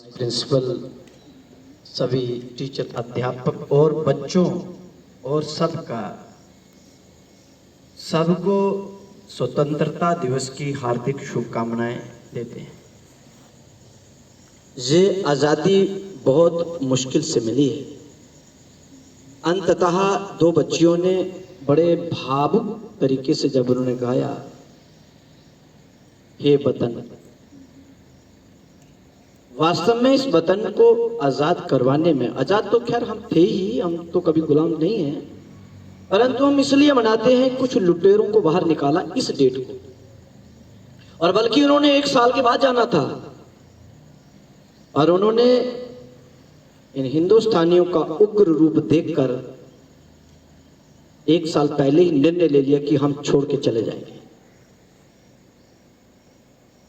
Principal, सभी teacher, अध्यापक और बच्चों और सबको स्वतंत्रता दिवस की हार्दिक शुभकामनाएं देते हैं। ये आज़ादी बहुत मुश्किल से मिली है। अंततः दो बच्चियों ने बड़े भावुक तरीके से जब उन्होंने गाया, हे वतन, वास्तव में इस वतन को आज़ाद करवाने में, आज़ाद तो खैर हम थे ही, हम तो कभी गुलाम नहीं हैं, परंतु हम इसलिए मनाते हैं कुछ लुटेरों को बाहर निकाला इस डेट को, और बल्कि उन्होंने 1 साल के बाद जाना था, और उन्होंने इन हिंदुस्तानियों का उग्र रूप देखकर 1 साल पहले ही निर्णय ले लिया कि हम छोड़ के चले जाएंगे।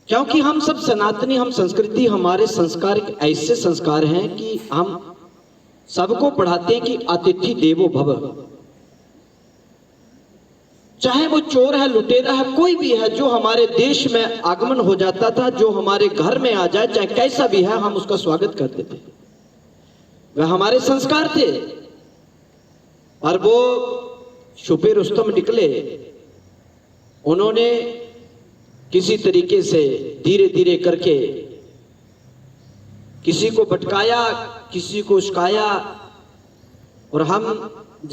क्योंकि हम सब सनातनी, हम संस्कृति, हमारे संस्कार एक ऐसे संस्कार हैं कि हम सबको पढ़ाते हैं कि अतिथि देवो भव। चाहे वो चोर है, लुटेरा है, कोई भी है, जो हमारे देश में आगमन हो जाता था, जो हमारे घर में आ जाए, चाहे कैसा भी है, हम उसका स्वागत करते थे। वह हमारे संस्कार थे। और वो छुपे रुस्तम निकले, उन्होंने किसी तरीके से धीरे धीरे करके किसी को भटकाया, किसी को उस्काया, और हम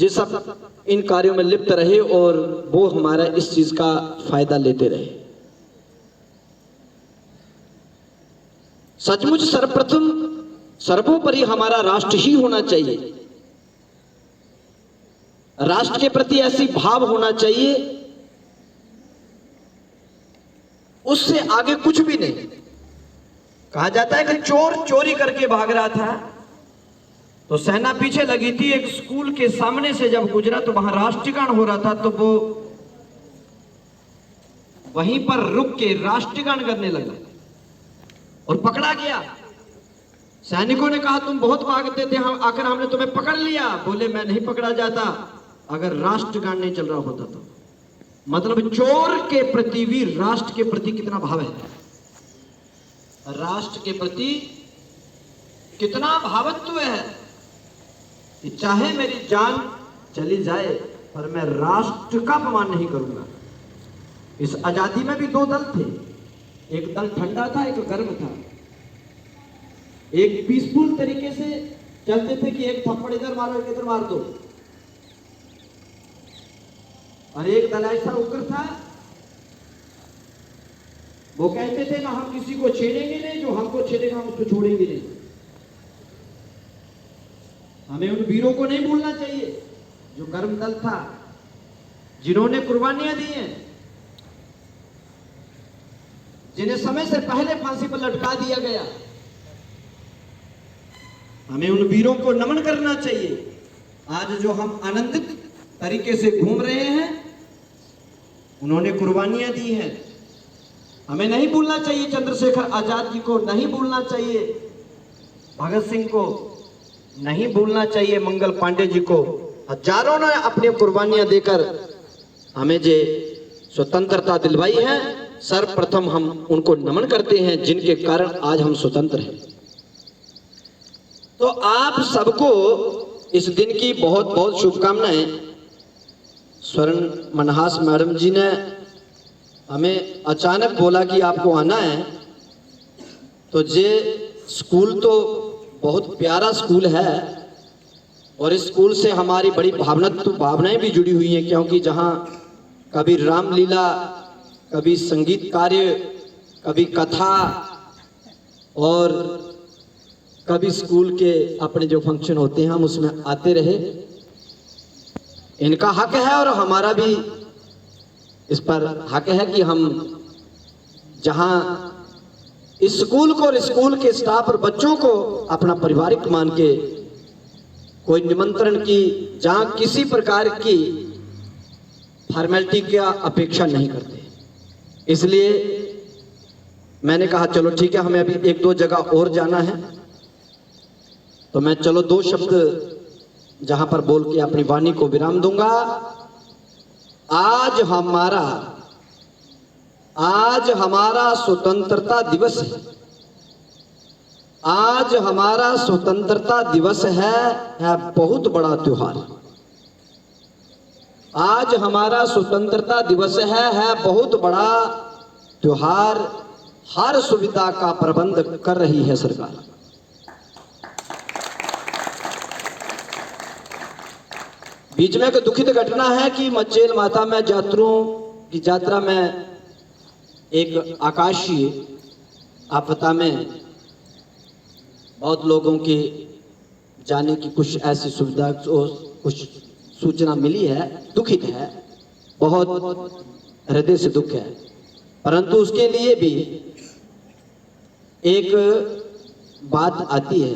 ये सब इन कार्यों में लिप्त रहे और वो हमारा इस चीज का फायदा लेते रहे। सचमुच सर्वप्रथम सर्वोपरि हमारा राष्ट्र ही होना चाहिए। राष्ट्र के प्रति ऐसी भाव होना चाहिए, उससे आगे कुछ भी नहीं। कहा जाता है कि चोर चोरी करके भाग रहा था तो सेना पीछे लगी थी। एक स्कूल के सामने से जब गुजरा तो वहां राष्ट्रगान हो रहा था, तो वो वहीं पर रुक के राष्ट्रगान करने लगा और पकड़ा गया। सैनिकों ने कहा तुम बहुत भागते थे, हम आकर हमने तुम्हें पकड़ लिया। बोले मैं नहीं पकड़ा जाता अगर राष्ट्रगान नहीं चल रहा होता तो। मतलब चोर के प्रति भी राष्ट्र के प्रति कितना भाव है, राष्ट्र के प्रति कितना भावत्व है कि चाहे मेरी जान चली जाए पर मैं राष्ट्र का अपमान नहीं करूंगा। इस आजादी में भी 2 दल थे, एक दल ठंडा था, एक गर्म था। एक पीसफुल तरीके से चलते थे कि एक थप्पड़ इधर मारो, एक इधर मार दो, और एक दल ऐसा उग्र था, वो कहते थे ना हम किसी को छेड़ेंगे नहीं, जो हमको छेड़ेगा हम उसको छोड़ेंगे नहीं। हमें उन वीरों को नहीं भूलना चाहिए जो गर्म दल था, जिन्होंने कुर्बानियां दी हैं, जिन्हें समय से पहले फांसी पर लटका दिया गया। हमें उन वीरों को नमन करना चाहिए। आज जो हम आनंदित तरीके से घूम रहे हैं, उन्होंने कुर्बानियां दी हैं। हमें नहीं भूलना चाहिए चंद्रशेखर आजाद जी को, नहीं भूलना चाहिए भगत सिंह को, नहीं भूलना चाहिए मंगल पांडे जी को। हजारों ने अपनी कुर्बानियां देकर हमें जो स्वतंत्रता दिलवाई है, सर्वप्रथम हम उनको नमन करते हैं, जिनके कारण आज हम स्वतंत्र हैं। तो आप सबको इस दिन की बहुत बहुत शुभकामनाएं। स्वर्ण मनहास मैडम जी ने हमें अचानक बोला कि आपको आना है, तो ये स्कूल तो बहुत प्यारा स्कूल है, और इस स्कूल से हमारी बड़ी भावनाएं भी जुड़ी हुई हैं, क्योंकि जहां कभी रामलीला, कभी संगीत कार्य, कभी कथा, और कभी स्कूल के अपने जो फंक्शन होते हैं हम उसमें आते रहे। इनका हक है और हमारा भी इस पर हक है कि हम जहां इस स्कूल को और स्कूल के स्टाफ और बच्चों को अपना पारिवारिक मान के कोई निमंत्रण की, जहां किसी प्रकार की फॉर्मेलिटी का अपेक्षा नहीं करते। इसलिए मैंने कहा चलो ठीक है, हमें अभी 1-2 जगह और जाना है, तो मैं चलो 2 शब्द जहां पर बोल के अपनी वाणी को विराम दूंगा। आज हमारा स्वतंत्रता दिवस है। आज हमारा स्वतंत्रता दिवस है बहुत बड़ा त्योहार। आज हमारा स्वतंत्रता दिवस है बहुत बड़ा त्योहार। हर सुविधा का प्रबंध कर रही है सरकार। बीच में एक दुखित घटना है कि मचेल माता में यात्रियों की यात्रा में एक आकाशीय आपदा में बहुत लोगों के जाने की कुछ ऐसी सुविधा कुछ सूचना मिली है। दुखित है, बहुत हृदय से दुख है, परंतु उसके लिए भी एक बात आती है।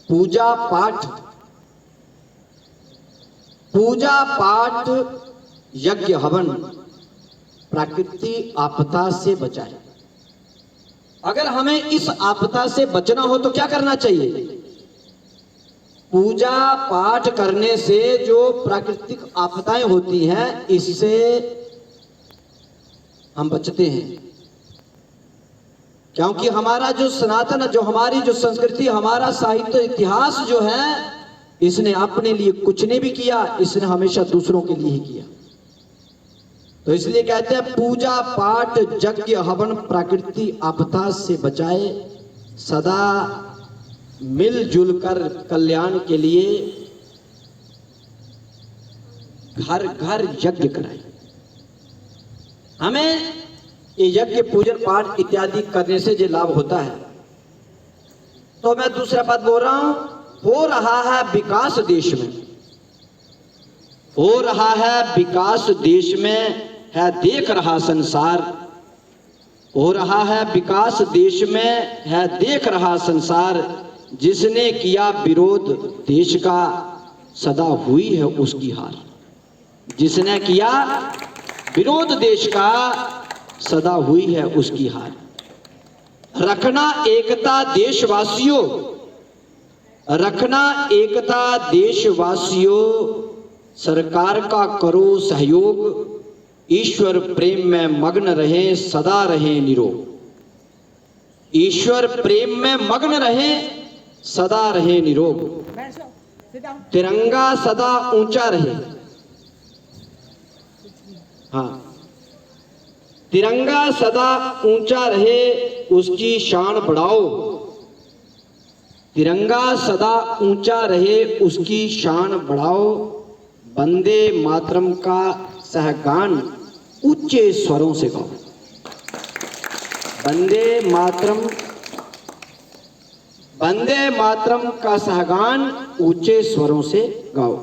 पूजा पाठ यज्ञ हवन प्राकृतिक आपदा से बचाए। अगर हमें इस आपदा से बचना हो तो क्या करना चाहिए? पूजा पाठ करने से जो प्राकृतिक आपदाएं होती हैं इससे हम बचते हैं, क्योंकि हमारा जो सनातन, जो हमारी जो संस्कृति, हमारा साहित्य इतिहास जो है, इसने अपने लिए कुछ नहीं भी किया, इसने हमेशा दूसरों के लिए ही किया। तो इसलिए कहते हैं पूजा पाठ यज्ञ हवन प्राकृतिक आपदा से बचाए, सदा मिलजुल कर कल्याण के लिए घर घर यज्ञ कराए। हमें ये यज्ञ पूजन पाठ इत्यादि करने से जो लाभ होता है। तो मैं दूसरा बात बोल रहा हूं, हो रहा है विकास देश में, हो रहा है विकास देश में है, देख रहा संसार। हो रहा है विकास देश में है, देख रहा संसार। जिसने किया विरोध देश का, सदा हुई है उसकी हार। जिसने किया विरोध देश का, सदा हुई है उसकी हार। रखना एकता देशवासियों, रखना एकता देशवासियों, सरकार का करो सहयोग। ईश्वर प्रेम में मग्न रहे, सदा रहे निरोग। ईश्वर प्रेम में मग्न रहे, सदा रहे निरोग। तिरंगा सदा ऊंचा रहे। हाँ, तिरंगा सदा ऊंचा रहे, उसकी शान बढ़ाओ। तिरंगा सदा ऊंचा रहे, उसकी शान बढ़ाओ। वंदे मातरम का सहगान ऊंचे स्वरों से गाओ। वंदे मातरम का सहगान ऊंचे स्वरों से गाओ।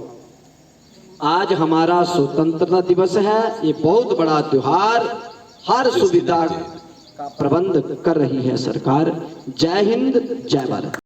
आज हमारा स्वतंत्रता दिवस है, ये बहुत बड़ा त्योहार। हर सुविधा का प्रबंध कर रही है सरकार। जय हिंद, जय भारत।